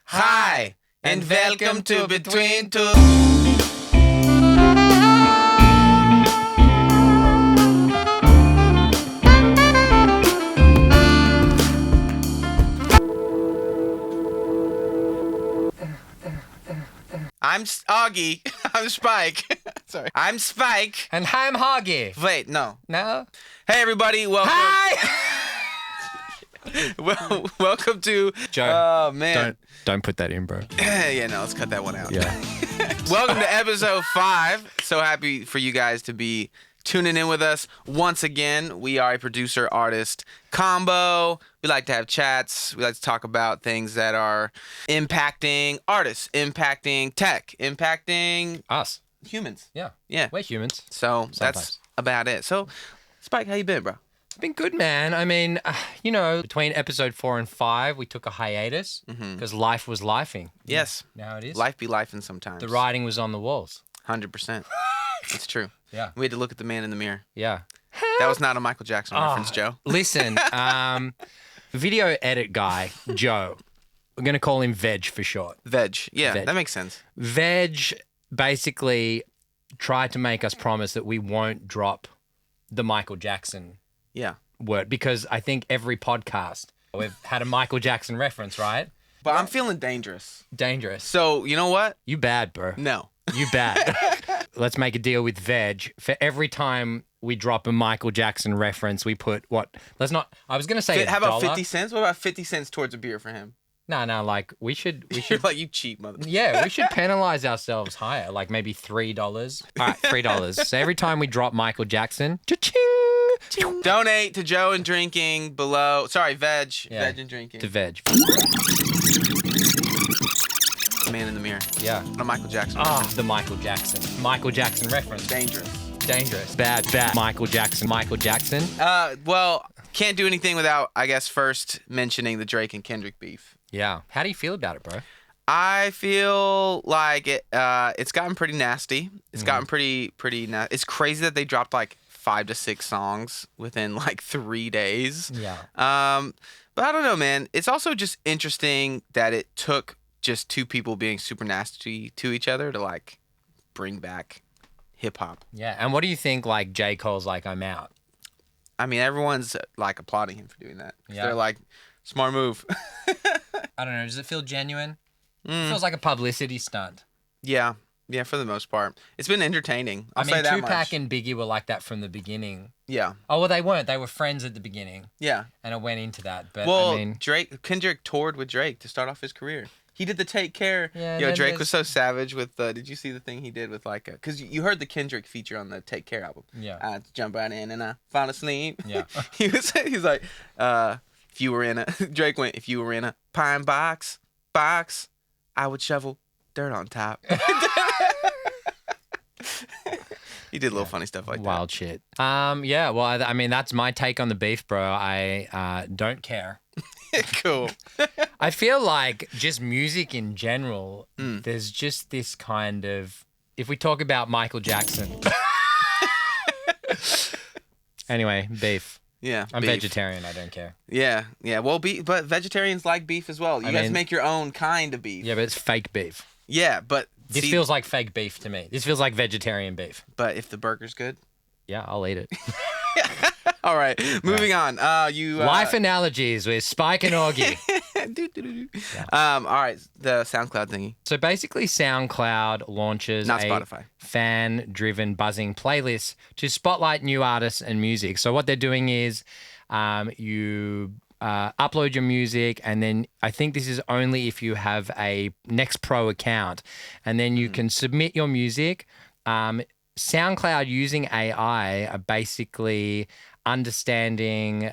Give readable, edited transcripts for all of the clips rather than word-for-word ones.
Hi, and welcome to Between Two. I'm Augie. I'm Spike. Sorry. I'm Spike. And I'm Augie. Wait, no. No? Hey, everybody. Welcome. Hi! Well, welcome to... Joe, Oh, man. Don't put that in, bro. Yeah, no, let's cut that one out. Yeah. Welcome to episode 5. So happy for you guys to be tuning in with us once again. We are a producer-artist combo. We like to have chats. We like to talk about things that are impacting artists, impacting tech, impacting Us. humans. Yeah. Yeah. We're humans. So that's about it. So, Spike, how you been, bro? It's been good, man. I mean, between episode 4 and 5, we took a hiatus because life was lifing. Yes. Now it is. Life be lifing sometimes. The writing was on the walls. 100%. It's true. Yeah. We had to look at the man in the mirror. Yeah. That was not a Michael Jackson reference, Joe. Listen, video edit guy, Joe. We're going to call him Veg for short. Veg. Yeah, Veg. that makes sense. Veg basically tried to make us promise that we won't drop the Michael Jackson Yeah. word because I think every podcast we've had a Michael Jackson reference, right? But I'm feeling dangerous. Dangerous. So, you know what? You bad, bro. No. You bad. Let's make a deal with Veg. For every time we drop a Michael Jackson reference, we put what? Let's not. I was gonna say. How about $1. 50 cents? What about 50 cents towards a beer for him? No, like we should. You're like, you cheap mother. Yeah, we should penalize ourselves higher, like maybe $3. All right, $3. So every time we drop Michael Jackson, cha-ching, Donate to Joe and Drinking below. Sorry, Veg. Yeah. Veg and Drinking. to Veg. Man in the mirror. Yeah. No Michael Jackson. Ah, the Michael Jackson reference. Dangerous. Dangerous. Bad. Michael Jackson. Well, can't do anything without, I guess, first mentioning the Drake and Kendrick beef. Yeah. How do you feel about it, bro? I feel like it's gotten pretty nasty. It's gotten pretty nasty. It's crazy that they dropped like 5 to 6 songs within like 3 days. Yeah. But I don't know, man. It's also just interesting that it took just two people being super nasty to each other to like bring back hip hop. Yeah. And what do you think, like, J. Cole's like, I'm out? I mean, everyone's like applauding him for doing that. Yeah. They're like, smart move. I don't know. Does it feel genuine? It feels like a publicity stunt. Yeah, for the most part. It's been entertaining. I'll I mean, say that Tupac much. and Biggie were like that from the beginning. Yeah. Oh, well, they weren't. They were friends at the beginning. Yeah. And it went into that. But Well, I mean, Kendrick toured with Drake to start off his career. He did the Take Care. Yeah, Yo, then Drake there's- was so savage with did you see the thing he did with like because you heard the Kendrick feature on the Take Care album. Yeah. I jump right in and I fall asleep. Yeah. He's like, if you were in a Drake went, if you were in a pine box, I would shovel dirt on top. He did little funny stuff like wild shit. Yeah. Well, I mean, that's my take on the beef, bro. I don't care. that. Cool. I feel like just music in general, there's just this kind of, if we talk about Michael Jackson. Anyway, beef. Yeah. I'm beef. vegetarian. I don't care. Yeah. Well, but vegetarians like beef as well. You guys mean- make your own kind of beef. Yeah, but it's fake beef. Yeah, but This see, feels like fake beef to me. This feels like vegetarian beef. But if the burger's good. Yeah, I'll eat it. All right, moving on. Life analogies with Spike and Augie. All right, the SoundCloud thingy. So basically, SoundCloud launches Not a Spotify. fan-driven buzzing playlist to spotlight new artists and music. So what they're doing is you upload your music, and then I think this is only if you have a Next Pro account, and then you can submit your music. SoundCloud, using AI, are basically understanding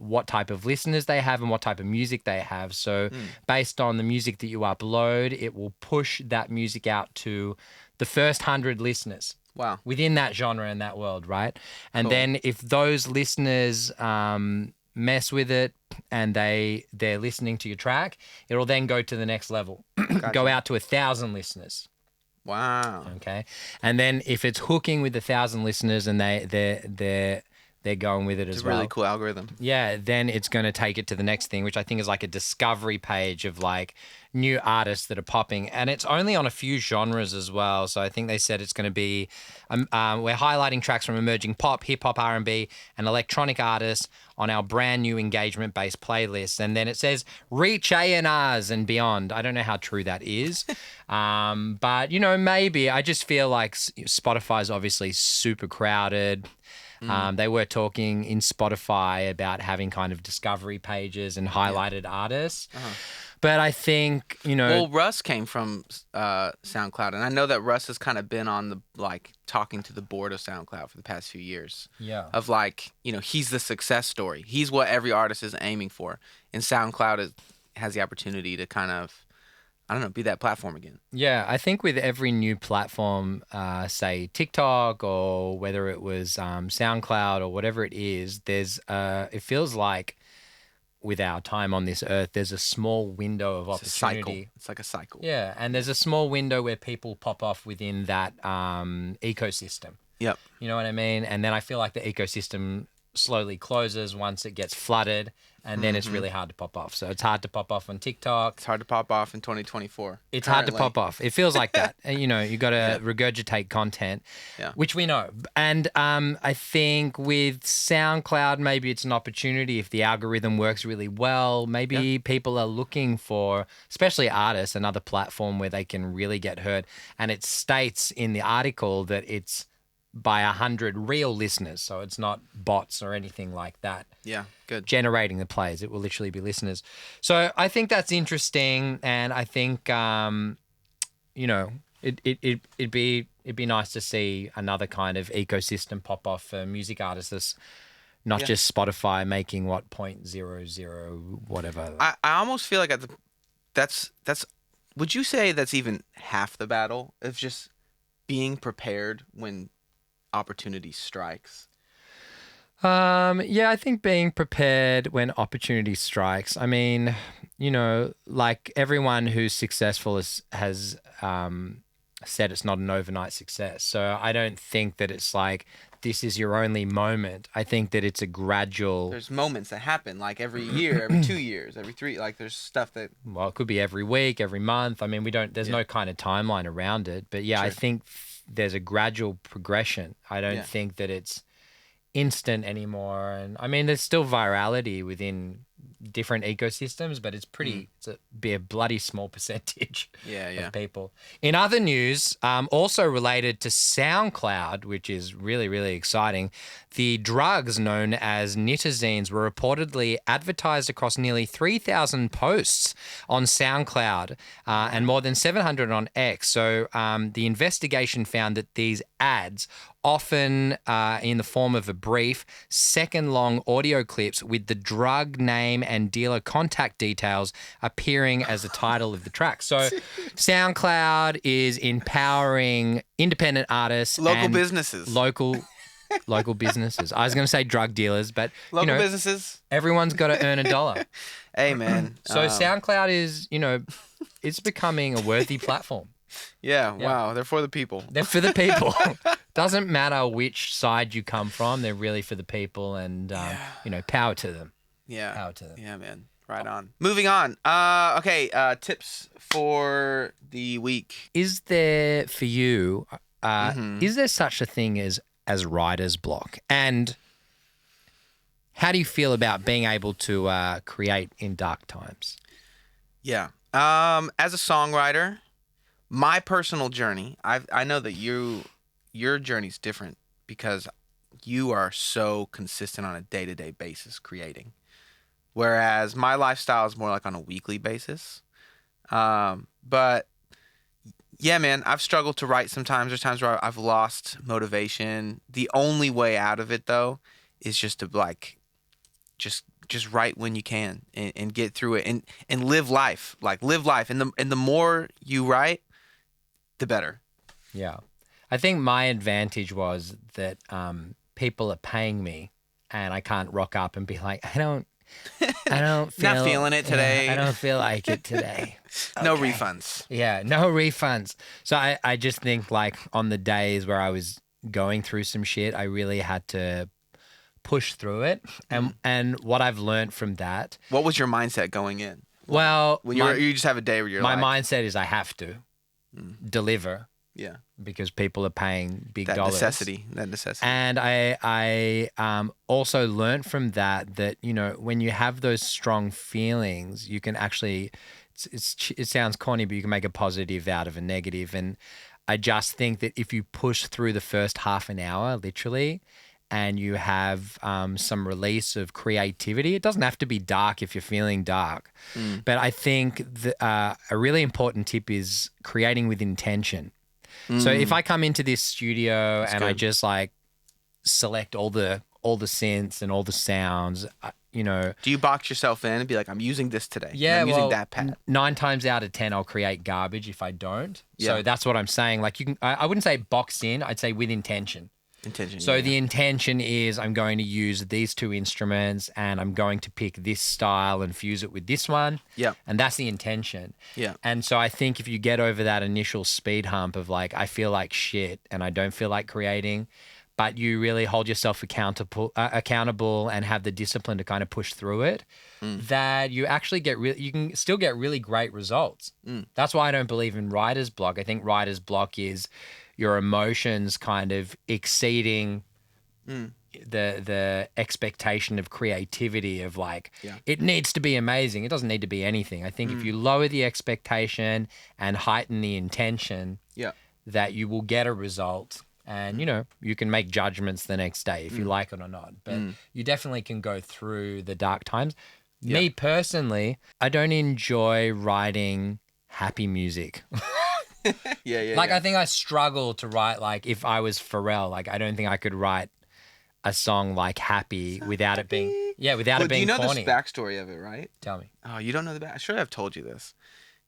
what type of listeners they have and what type of music they have. So based on the music that you upload, it will push that music out to the first 100 listeners. Wow. Within that genre and that world, right? And then if those listeners mess with it and they're listening to your track, it'll then go to the next level. Go out to 1,000 listeners. Wow. Okay. And then if it's hooking with 1,000 listeners and they're going with it It's as a really well. cool algorithm. Yeah, then it's going to take it to the next thing, which I think is like a discovery page of like new artists that are popping. And it's only on a few genres as well. So I think they said it's going to be, we're highlighting tracks from emerging pop, hip hop, R&B, and electronic artists on our brand new engagement-based playlist. And then it says reach A&Rs and beyond. I don't know how true that is. But, maybe. I just feel like Spotify's obviously super crowded. They were talking in Spotify about having kind of discovery pages and highlighted artists. But I think, Well, Russ came from SoundCloud, and I know that Russ has kind of been on the talking to the board of SoundCloud for the past few years. Yeah. Of he's the success story. He's what every artist is aiming for, and SoundCloud has the opportunity to kind of, I don't know, be that platform again. Yeah, I think with every new platform, say TikTok or whether it was SoundCloud or whatever it is, it feels like with our time on this earth, there's a small window of opportunity. It's a cycle. It's like a cycle. Yeah, and there's a small window where people pop off within that ecosystem. Yep. You know what I mean? And then I feel like the ecosystem slowly closes once it gets flooded, and then it's really hard to pop off. So it's hard to pop off on TikTok. It's hard to pop off in 2024. It's hard to pop off. It feels like that. And, you got to regurgitate content, which we know. And I think with SoundCloud, maybe it's an opportunity if the algorithm works really well. Maybe people are looking for, especially artists, another platform where they can really get heard. And it states in the article that it's by 100 real listeners. So it's not bots or anything like that. Yeah, good. Generating the plays. It will literally be listeners. So I think that's interesting. And I think, it'd be nice to see another kind of ecosystem pop off for music artists, not just Spotify making 0.00 whatever. I almost feel like that's would you say that's even half the battle of just being prepared when opportunity strikes? I think being prepared when opportunity strikes. I mean, like everyone who's successful has said it's not an overnight success. So I don't think that it's like this is your only moment. I think that it's a gradual. There's moments that happen like every year, every 2 years, every 3. Like there's stuff that. Well, it could be every week, every month. I mean, there's no kind of timeline around it. But I think there's a gradual progression. I don't think that it's instant anymore. And I mean, there's still virality within different ecosystems, but it's be a bloody small percentage of people. In other news, also related to SoundCloud, which is really, really exciting, the drugs known as nitazines were reportedly advertised across nearly 3,000 posts on SoundCloud and more than 700 on X. So the investigation found that these ads often in the form of a brief, second-long audio clips with the drug name and dealer contact details appearing as the title of the track. So SoundCloud is empowering independent artists. Local businesses. Local businesses. I was going to say drug dealers, but local businesses. Everyone's got to earn a dollar. Hey, man. So SoundCloud is, it's becoming a worthy platform. Yeah, wow. They're for the people. They're for the people. Doesn't matter which side you come from. They're really for the people, and power to them. Yeah. Power to them. Yeah, man. Right on. Moving on. Okay. Tips for the week. Is there for you? Is there such a thing as writer's block? And how do you feel about being able to create in dark times? Yeah. As a songwriter, my personal journey, I know that your journey's different because you are so consistent on a day-to-day basis creating. Whereas my lifestyle is more like on a weekly basis. But yeah, man, I've struggled to write sometimes. There's times where I've lost motivation. The only way out of it though is just to just write when you can and get through it and live life. Live life. And the more you write, the better. Yeah. I think my advantage was that people are paying me and I can't rock up and be like, I don't feel not feeling it today. I don't feel like it today. No refunds. Yeah, no refunds. So I just think like on the days where I was going through some shit, I really had to push through it. And what I've learned from that. What was your mindset going in? Well, When you just have a day where you're my like, mindset is I have to deliver. yeah, Because people are paying big that dollars. necessity. And I also learned from that, you know, when you have those strong feelings, you can actually, it sounds corny, but you can make a positive out of a negative. And I just think that if you push through the first half an hour, literally, and you have some release of creativity, it doesn't have to be dark if you're feeling dark. But I think a really important tip is creating with intention. So if I come into this studio and I just like select all the synths and all the sounds, you know. Do you box yourself in and be like, I'm using this today? Yeah, I'm using that pad. 9 times out of 10, I'll create garbage if I don't. Yeah. So that's what I'm saying. Like you can, I wouldn't say boxed in. I'd say with intention. So the intention is I'm going to use these 2 instruments and I'm going to pick this style and fuse it with this one. Yeah. And that's the intention. Yeah. And so I think if you get over that initial speed hump of like, I feel like shit and I don't feel like creating, but you really hold yourself accountable and have the discipline to kind of push through it, that you actually you can still get really great results. That's why I don't believe in writer's block. I think writer's block is your emotions kind of exceeding the expectation of creativity of like, it needs to be amazing. It doesn't need to be anything. I think if you lower the expectation and heighten the intention, that you will get a result. And, you know, you can make judgments the next day if you like it or not. But you definitely can go through the dark times. Me personally, I don't enjoy writing happy music. I think I struggle to write, like, if I was Pharrell, like, I don't think I could write a song like Happy without it being, without it being corny. Do you know the backstory of it, right? Tell me. Oh, you don't know the back? I should have told you this.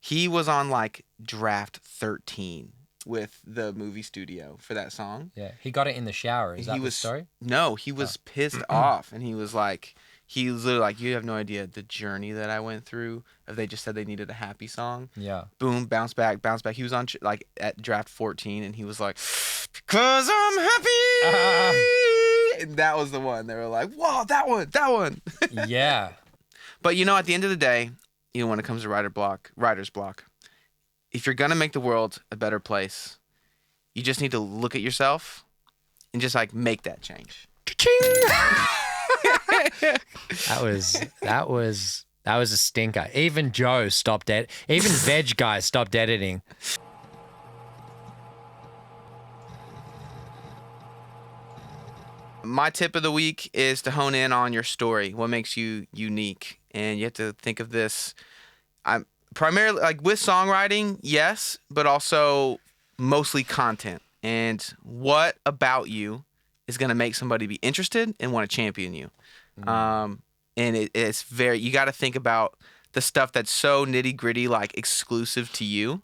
He was on, like, draft 13 with the movie studio for that song. Yeah, he got it in the shower. Is that the story? No, he was pissed off, and he was literally like, you have no idea the journey that I went through. If they just said they needed a happy song, boom, bounce back. He was on like at draft 14, and he was like, "'Cause I'm happy." And that was the one. They were like, "Whoa, that one." Yeah. But you know, at the end of the day, you know, when it comes to writer's block, if you're gonna make the world a better place, you just need to look at yourself and just like make that change. That was a stinker. Even Joe stopped even Veg Guy stopped editing. My tip of the week is to hone in on your story. What makes you unique? And you have to think of this. I'm primarily like with songwriting, yes, but also mostly content. And what about you is going to make somebody be interested and want to champion you? And it's very, you got to think about the stuff that's so nitty gritty, like exclusive to you.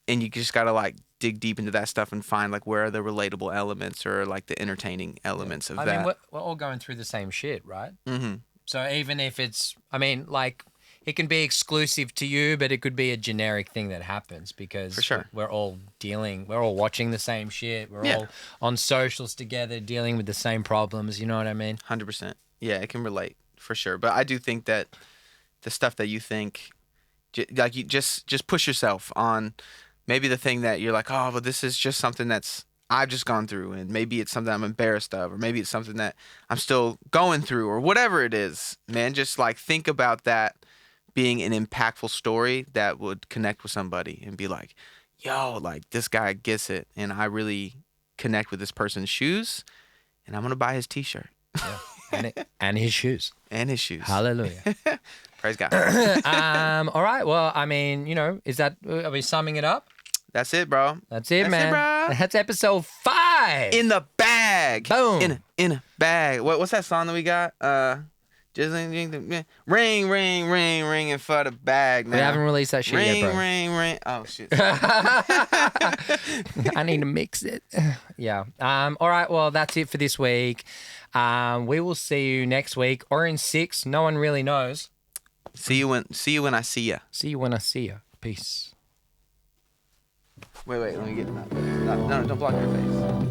And you just got to like dig deep into that stuff and find like where are the relatable elements or like the entertaining elements of that. I mean, we're all going through the same shit, right? Mm-hmm. So even if it's, I mean, like it can be exclusive to you, but it could be a generic thing that happens because for sure. we're all watching the same shit. We're all on socials together dealing with the same problems. You know what I mean? 100%. Yeah, it can relate for sure. But I do think that the stuff that you think, like you just push yourself on maybe the thing that you're like, oh, but this is just something that's I've just gone through, and maybe it's something I'm embarrassed of, or maybe it's something that I'm still going through, or whatever it is, man. Just like think about that being an impactful story that would connect with somebody and be like, yo, like this guy gets it, and I really connect with this person's shoes, and I'm gonna buy his t-shirt. Yeah. And his shoes. And his shoes. Hallelujah. Praise God. All right. Well, I mean, you know, are we summing it up? That's it, bro. That's it, man. Bro. That's episode 5. In the bag. Boom. In a bag. What's that song that we got? Just ringing for the bag. Now. We haven't released that shit yet, bro. Ring. Oh shit. I need to mix it. Yeah. All right. Well, that's it for this week. We will see you next week or in 6. No one really knows. See you when I see ya. See you when I see ya. Peace. Wait. Let me get no, don't block your face.